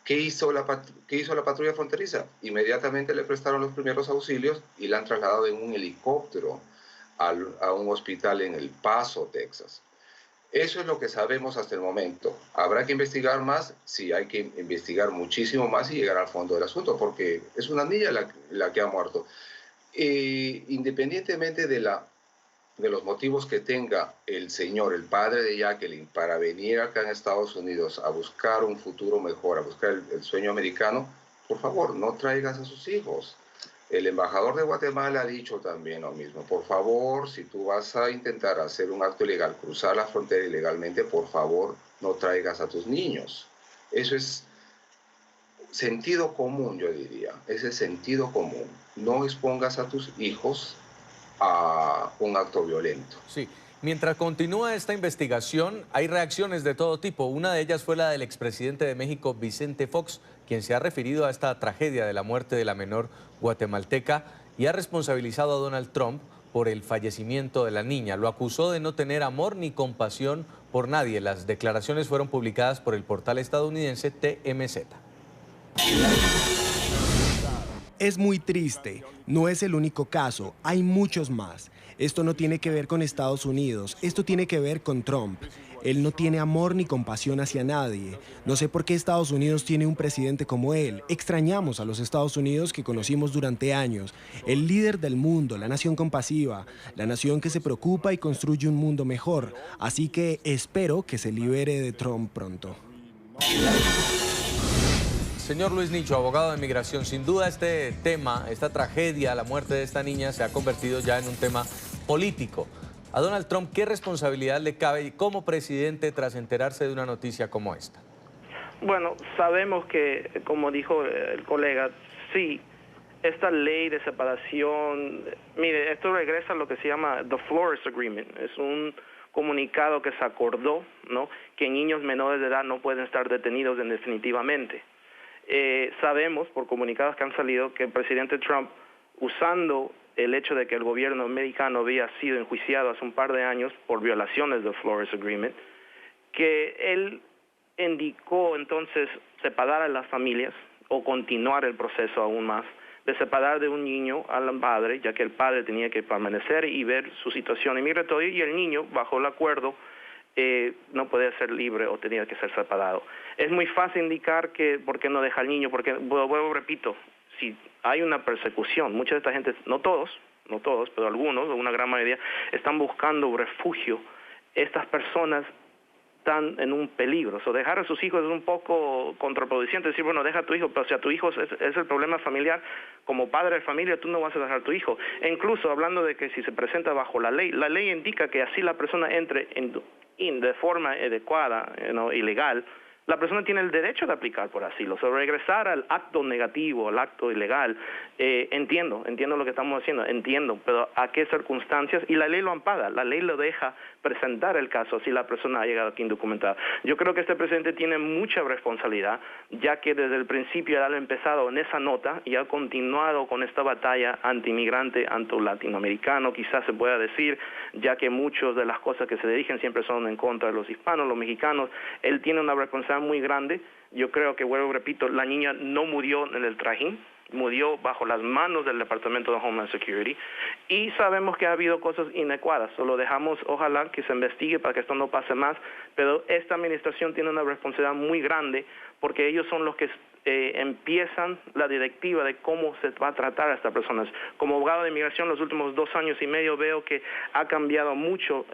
Speaker 12: ¿Qué hizo la patrulla fronteriza? Inmediatamente le prestaron los primeros auxilios y la han trasladado en un helicóptero a un hospital en El Paso, Texas. Eso es lo que sabemos hasta el momento. ¿Habrá que investigar más? Sí, hay que investigar muchísimo más y llegar al fondo del asunto, porque es una niña la que ha muerto. Independientemente de los motivos que tenga el señor, el padre de Jacqueline, para venir acá en Estados Unidos a buscar un futuro mejor, a buscar el sueño americano, por favor, no traigas a sus hijos. El embajador de Guatemala ha dicho también lo mismo. Por favor, si tú vas a intentar hacer un acto ilegal, cruzar la frontera ilegalmente, por favor, no traigas a tus niños. Eso es sentido común, yo diría. Ese es sentido común. No expongas a tus hijos a un acto violento.
Speaker 3: Sí. Mientras continúa esta investigación, hay reacciones de todo tipo. Una de ellas fue la del expresidente de México, Vicente Fox, quien se ha referido a esta tragedia de la muerte de la menor guatemalteca y ha responsabilizado a Donald Trump por el fallecimiento de la niña. Lo acusó de no tener amor ni compasión por nadie. Las declaraciones fueron publicadas por el portal estadounidense TMZ.
Speaker 5: Es muy triste, no es el único caso, hay muchos más. Esto no tiene que ver con Estados Unidos, esto tiene que ver con Trump. Él no tiene amor ni compasión hacia nadie. No sé por qué Estados Unidos tiene un presidente como él. Extrañamos a los Estados Unidos que conocimos durante años. El líder del mundo, la nación compasiva, la nación que se preocupa y construye un mundo mejor. Así que espero que se libere de Trump pronto.
Speaker 3: Señor Luis Nicho, abogado de migración, sin duda este tema, esta tragedia, la muerte de esta niña se ha convertido ya en un tema político. A Donald Trump, ¿qué responsabilidad le cabe como presidente tras enterarse de una noticia como esta?
Speaker 11: Bueno, sabemos que, como dijo el colega, sí, esta ley de separación, mire, esto regresa a lo que se llama The Flores Agreement, es un comunicado que se acordó, ¿no?, que niños menores de edad no pueden estar detenidos definitivamente. Sabemos por comunicados que han salido que el presidente Trump, usando el hecho de que el gobierno americano había sido enjuiciado hace un par de años por violaciones del Flores Agreement, que él indicó entonces separar a las familias o continuar el proceso aún más de separar de un niño al padre, ya que el padre tenía que permanecer y ver su situación inmigratoria y el niño, bajo el acuerdo, no podía ser libre o tenía que ser separado. Es muy fácil indicar que por qué no deja al niño, porque, vuelvo, repito, si hay una persecución, mucha de esta gente, no todos, pero algunos, una gran mayoría, están buscando refugio. Estas personas están en un peligro. So, dejar a sus hijos es un poco contraproducente, decir, bueno, deja a tu hijo, pero si a tu hijo es el problema familiar, como padre de familia, tú no vas a dejar a tu hijo. E incluso hablando de que si se presenta bajo la ley indica que así la persona entre de forma adecuada, ilegal, la persona tiene el derecho de aplicar por asilo. So, regresar al acto negativo, al acto ilegal, entiendo lo que estamos haciendo, entiendo, pero ¿a qué circunstancias? Y la ley lo ampara, la ley lo deja presentar el caso si la persona ha llegado aquí indocumentada. Yo creo que este presidente tiene mucha responsabilidad, ya que desde el principio ha empezado en esa nota y ha continuado con esta batalla anti-inmigrante, anti-latinoamericano, quizás se pueda decir, ya que muchas de las cosas que se dirigen siempre son en contra de los hispanos, los mexicanos. Él tiene una responsabilidad muy grande. Yo creo que, vuelvo, repito, la niña no murió en el trajín, murió bajo las manos del Departamento de Homeland Security y sabemos que ha habido cosas inadecuadas. Solo dejamos, ojalá, que se investigue para que esto no pase más, pero esta administración tiene una responsabilidad muy grande porque ellos son los que empiezan la directiva de cómo se va a tratar a estas personas. Como abogado de inmigración, los últimos 2 años y medio veo que ha cambiado mucho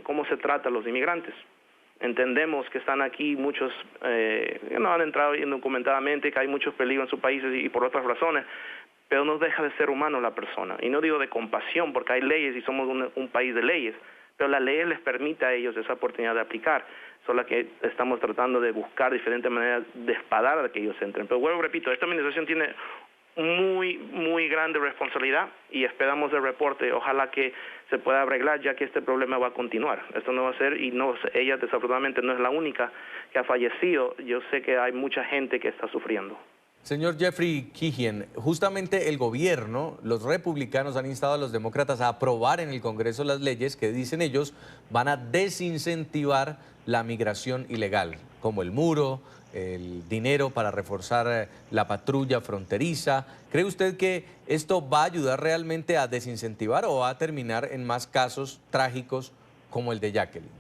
Speaker 11: cómo se trata a los inmigrantes. Entendemos que están aquí muchos que no han entrado indocumentadamente, que hay muchos peligros en sus países y por otras razones, pero no deja de ser humano la persona. Y no digo de compasión, porque hay leyes y somos un país de leyes, pero la ley les permite a ellos esa oportunidad de aplicar. Solo que estamos tratando de buscar diferentes maneras de espadar a que ellos entren. Pero vuelvo, repito, esta administración tiene muy grande responsabilidad y esperamos el reporte. Ojalá que se pueda arreglar, ya que este problema va a continuar. Esto no va a ser, y no, ella desafortunadamente no es la única que ha fallecido. Yo sé que hay mucha gente que está sufriendo.
Speaker 3: Señor Jeffrey Keehan, justamente el gobierno, los republicanos han instado a los demócratas a aprobar en el Congreso las leyes que, dicen ellos, van a desincentivar la migración ilegal, como el muro, el dinero para reforzar la patrulla fronteriza. ¿Cree usted que esto va a ayudar realmente a desincentivar o va a terminar en más casos trágicos como el de Jacqueline?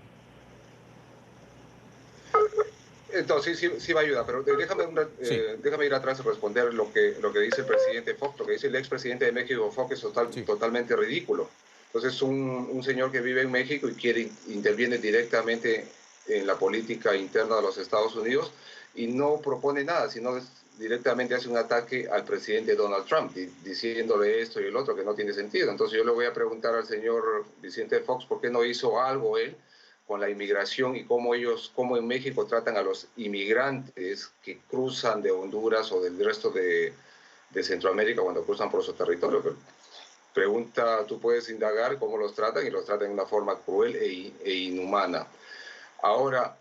Speaker 12: Entonces sí va a ayudar, pero déjame ir atrás y responder lo que dice el presidente Fox, lo que dice el expresidente de México, Fox, es totalmente ridículo. Entonces un señor que vive en México y interviene directamente en la política interna de los Estados Unidos y no propone nada, sino directamente hace un ataque al presidente Donald Trump, diciéndole esto y el otro, que no tiene sentido. Entonces yo le voy a preguntar al señor Vicente Fox por qué no hizo algo él con la inmigración y cómo en México tratan a los inmigrantes que cruzan de Honduras o del resto de Centroamérica cuando cruzan por su territorio. Pregunta, tú puedes indagar cómo los tratan, y los tratan de una forma cruel e inhumana. Ahora,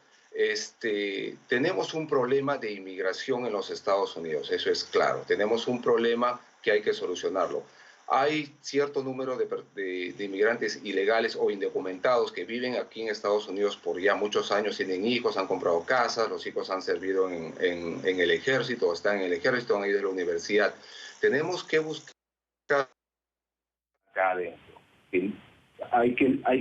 Speaker 12: tenemos un problema de inmigración en los Estados Unidos, eso es claro. Tenemos un problema que hay que solucionarlo. Hay cierto número de inmigrantes ilegales o indocumentados que viven aquí en Estados Unidos por ya muchos años, tienen hijos, han comprado casas, los hijos han servido en el ejército, están en el ejército, han ido a la universidad. Tenemos que buscar
Speaker 14: acá adentro. Hay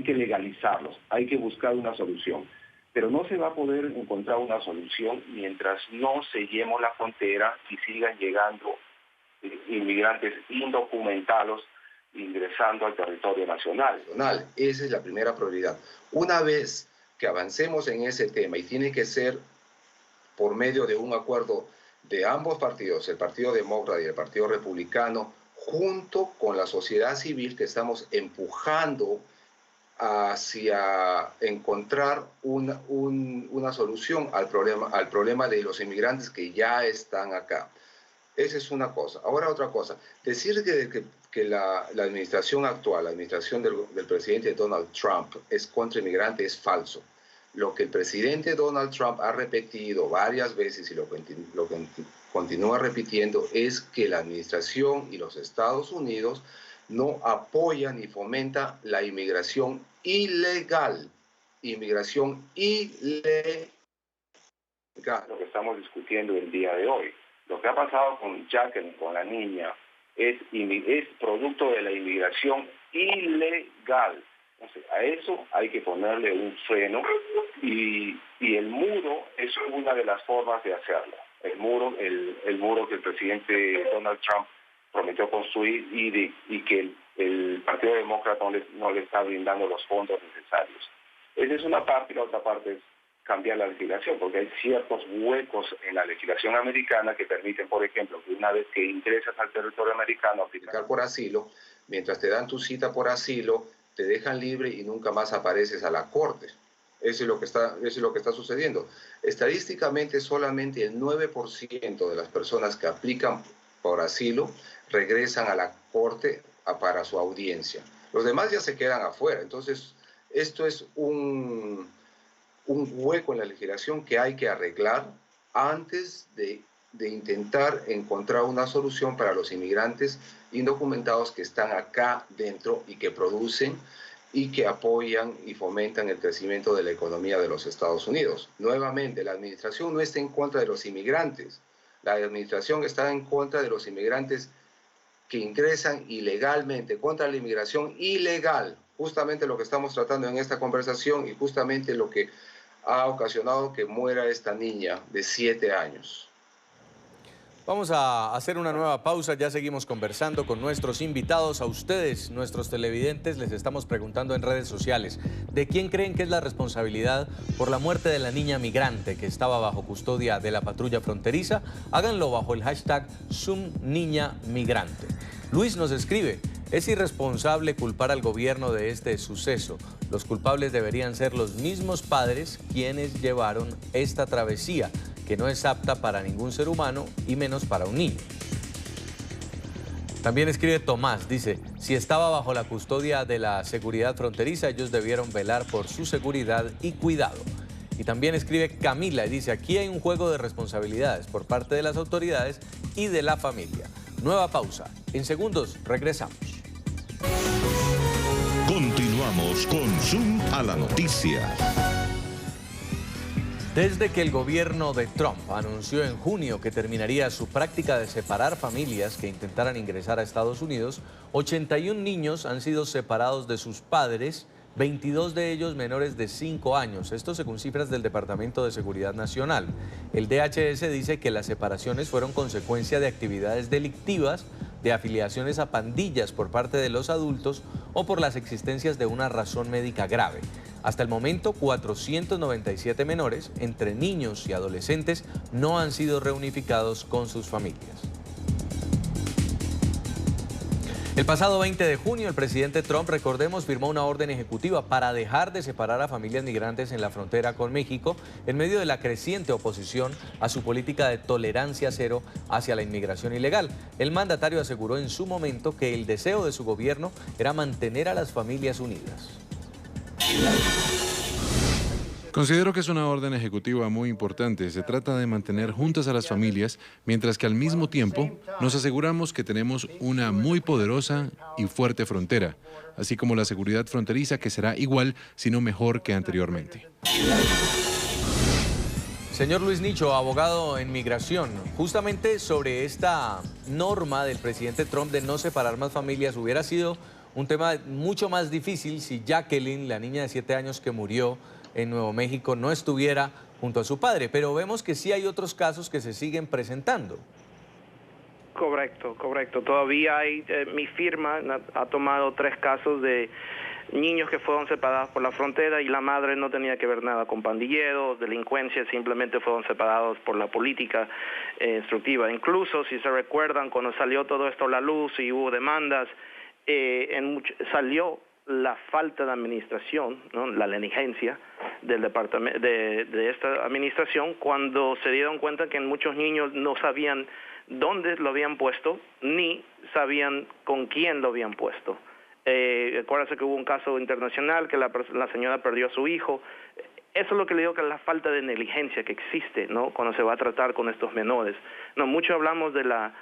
Speaker 14: que legalizarlos, hay que buscar una solución. Pero no se va a poder encontrar una solución mientras no sellemos la frontera y sigan llegando inmigrantes indocumentados ingresando al territorio nacional.
Speaker 12: Esa es la primera prioridad. Una vez que avancemos en ese tema, y tiene que ser por medio de un acuerdo de ambos partidos, el Partido Demócrata y el Partido Republicano, junto con la sociedad civil, que estamos empujando hacia encontrar una solución al problema de los inmigrantes que ya están acá. Esa es una cosa. Ahora otra cosa. Decir que la administración actual, la administración del presidente Donald Trump es contra inmigrantes es falso. Lo que el presidente Donald Trump ha repetido varias veces y lo continúa repitiendo es que la administración y los Estados Unidos no apoyan ni fomentan la inmigración ilegal. Inmigración ilegal.
Speaker 14: Lo que estamos discutiendo el día de hoy. Lo que ha pasado con Jacqueline, con la niña, es producto de la inmigración ilegal. Entonces, a eso hay que ponerle un freno y el muro es una de las formas de hacerlo. El muro que el presidente Donald Trump prometió construir y que el Partido Demócrata no le está brindando los fondos necesarios. Esa es una parte, y la otra parte es cambiar la legislación, porque hay ciertos huecos en la legislación americana que permiten, por ejemplo, que una vez que ingresas al territorio americano,
Speaker 12: aplicar por asilo, mientras te dan tu cita por asilo, te dejan libre y nunca más apareces a la corte. Eso es lo que está sucediendo. Estadísticamente, solamente el 9% de las personas que aplican por asilo regresan a la corte para su audiencia. Los demás ya se quedan afuera. Entonces, esto es un hueco en la legislación que hay que arreglar antes de intentar encontrar una solución para los inmigrantes indocumentados que están acá dentro y que producen y que apoyan y fomentan el crecimiento de la economía de los Estados Unidos. Nuevamente, la administración no está en contra de los inmigrantes. La administración está en contra de los inmigrantes que ingresan ilegalmente, contra la inmigración ilegal. Justamente lo que estamos tratando en esta conversación y justamente lo que ha ocasionado que muera esta niña de 7 años.
Speaker 3: Vamos a hacer una nueva pausa, ya seguimos conversando con nuestros invitados. A ustedes, nuestros televidentes, les estamos preguntando en redes sociales de quién creen que es la responsabilidad por la muerte de la niña migrante que estaba bajo custodia de la patrulla fronteriza. Háganlo bajo el hashtag #SumNiñaMigrante. Luis nos escribe: es irresponsable culpar al gobierno de este suceso. Los culpables deberían ser los mismos padres quienes llevaron esta travesía, que no es apta para ningún ser humano y menos para un niño. También escribe Tomás, dice: si estaba bajo la custodia de la seguridad fronteriza, ellos debieron velar por su seguridad y cuidado. Y también escribe Camila y dice: aquí hay un juego de responsabilidades por parte de las autoridades y de la familia. Nueva pausa. En segundos regresamos.
Speaker 2: Continuamos con Zoom a la noticia.
Speaker 3: Desde que el gobierno de Trump anunció en junio que terminaría su práctica de separar familias que intentaran ingresar a Estados Unidos, 81 niños han sido separados de sus padres, 22 de ellos menores de 5 años. Esto según cifras del Departamento de Seguridad Nacional. El DHS dice que las separaciones fueron consecuencia de actividades delictivas, de afiliaciones a pandillas por parte de los adultos o por las existencias de una razón médica grave. Hasta el momento, 497 menores, entre niños y adolescentes, no han sido reunificados con sus familias. El pasado 20 de junio, el presidente Trump, recordemos, firmó una orden ejecutiva para dejar de separar a familias migrantes en la frontera con México en medio de la creciente oposición a su política de tolerancia cero hacia la inmigración ilegal. El mandatario aseguró en su momento que el deseo de su gobierno era mantener a las familias unidas.
Speaker 15: Considero que es una orden ejecutiva muy importante. Se trata de mantener juntas a las familias, mientras que al mismo tiempo nos aseguramos que tenemos una muy poderosa y fuerte frontera, así como la seguridad fronteriza, que será igual, si no mejor que anteriormente.
Speaker 3: Señor Luis Nicho, abogado en migración, justamente sobre esta norma del presidente Trump de no separar más familias, hubiera sido un tema mucho más difícil si Jacqueline, la niña de 7 años que murió en Nuevo México, no estuviera junto a su padre. Pero vemos que sí hay otros casos que se siguen presentando.
Speaker 11: Correcto, correcto. Todavía hay, mi firma ha tomado 3 casos de niños que fueron separados por la frontera y la madre no tenía que ver nada con pandilleros, delincuencia, simplemente fueron separados por la política instructiva. Incluso, si se recuerdan, cuando salió todo esto a la luz y hubo demandas, salió la falta de administración, ¿no? La negligencia del departamento de esta administración, cuando se dieron cuenta que muchos niños no sabían dónde lo habían puesto ni sabían con quién lo habían puesto. Acuérdense que hubo un caso internacional que la señora perdió a su hijo. Eso es lo que le digo, que es la falta de negligencia que existe, ¿no? Cuando se va a tratar con estos menores. No, mucho hablamos de la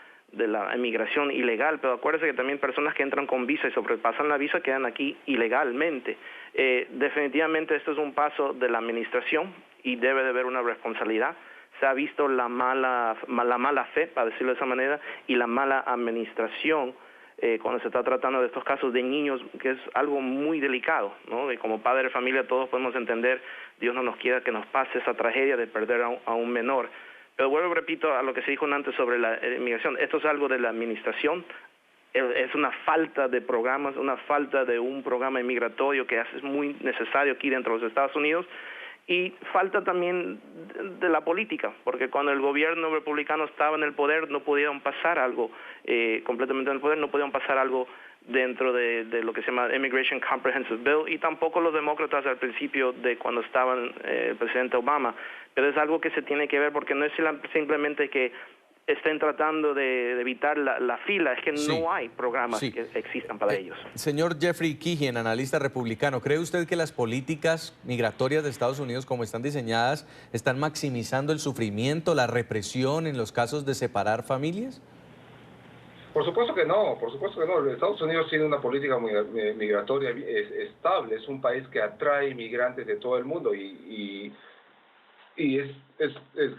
Speaker 11: inmigración ilegal, pero acuérdense que también personas que entran con visa y sobrepasan la visa quedan aquí ilegalmente. Definitivamente esto es un paso de la administración y debe de haber una responsabilidad. Se ha visto la mala fe, para decirlo de esa manera, y la mala administración cuando se está tratando de estos casos de niños, que es algo muy delicado, ¿no? Y como padre de familia todos podemos entender, Dios no nos quiera que nos pase esa tragedia de perder a un menor. Pero vuelvo y repito a lo que se dijo antes sobre la inmigración. Esto es algo de la administración. Es una falta de programas, una falta de un programa inmigratorio que es muy necesario aquí dentro de los Estados Unidos. Y falta también de la política, porque cuando el gobierno republicano estaba en el poder no pudieron pasar algo, completamente en el poder, no pudieron pasar algo dentro de lo que se llama Immigration Comprehensive Bill, y tampoco los demócratas al principio de cuando estaban el presidente Obama. Pero es algo que se tiene que ver, porque no es simplemente que estén tratando de evitar la fila, es que no hay programas que existan para ellos.
Speaker 3: Señor Jeffrey Keehan, analista republicano, ¿cree usted que las políticas migratorias de Estados Unidos, como están diseñadas, están maximizando el sufrimiento, la represión en los casos de separar familias?
Speaker 12: Por supuesto que no, por supuesto que no. Estados Unidos tiene una política migratoria estable, es un país que atrae inmigrantes de todo el mundo y es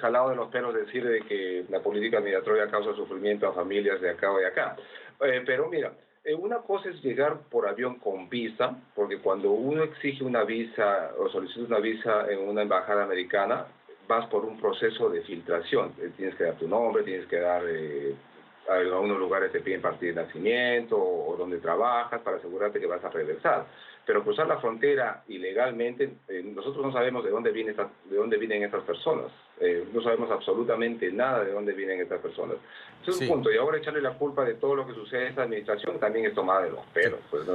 Speaker 12: jalado de los pelos decir de que la política migratoria causa sufrimiento a familias de acá o de acá. Pero mira, una cosa es llegar por avión con visa, porque cuando uno exige una visa o solicita una visa en una embajada americana, vas por un proceso de filtración. Tienes que dar tu nombre, tienes que dar... a algunos lugares te piden partida de nacimiento o donde trabajas para asegurarte que vas a regresar. Pero cruzar la frontera ilegalmente, nosotros no sabemos de dónde vienen estas personas. No sabemos absolutamente nada de dónde vienen estas personas. Ese es un punto. Y ahora echarle la culpa de todo lo que sucede en esta administración también es tomada de los pelos. Pues, ¿no?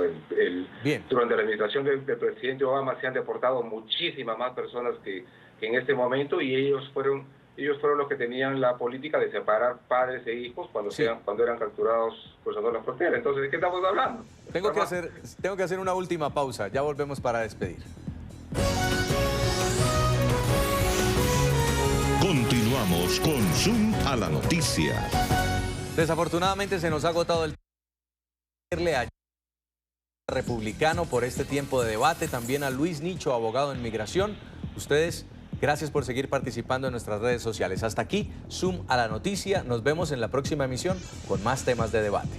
Speaker 12: Durante la administración del presidente Obama se han deportado muchísimas más personas que en este momento, y ellos fueron los que tenían la política de separar padres e hijos cuando eran capturados cruzando la frontera. Entonces, ¿de qué estamos hablando?
Speaker 3: Tengo que hacer una última pausa. Ya volvemos para despedir.
Speaker 2: Continuamos con Zoom a la noticia.
Speaker 3: Desafortunadamente se nos ha agotado el tiempo. Republicano por este tiempo de debate, también a Luis Nicho, abogado en migración. Ustedes, gracias por seguir participando en nuestras redes sociales. Hasta aquí, Zoom a la noticia. Nos vemos en la próxima emisión con más temas de debate.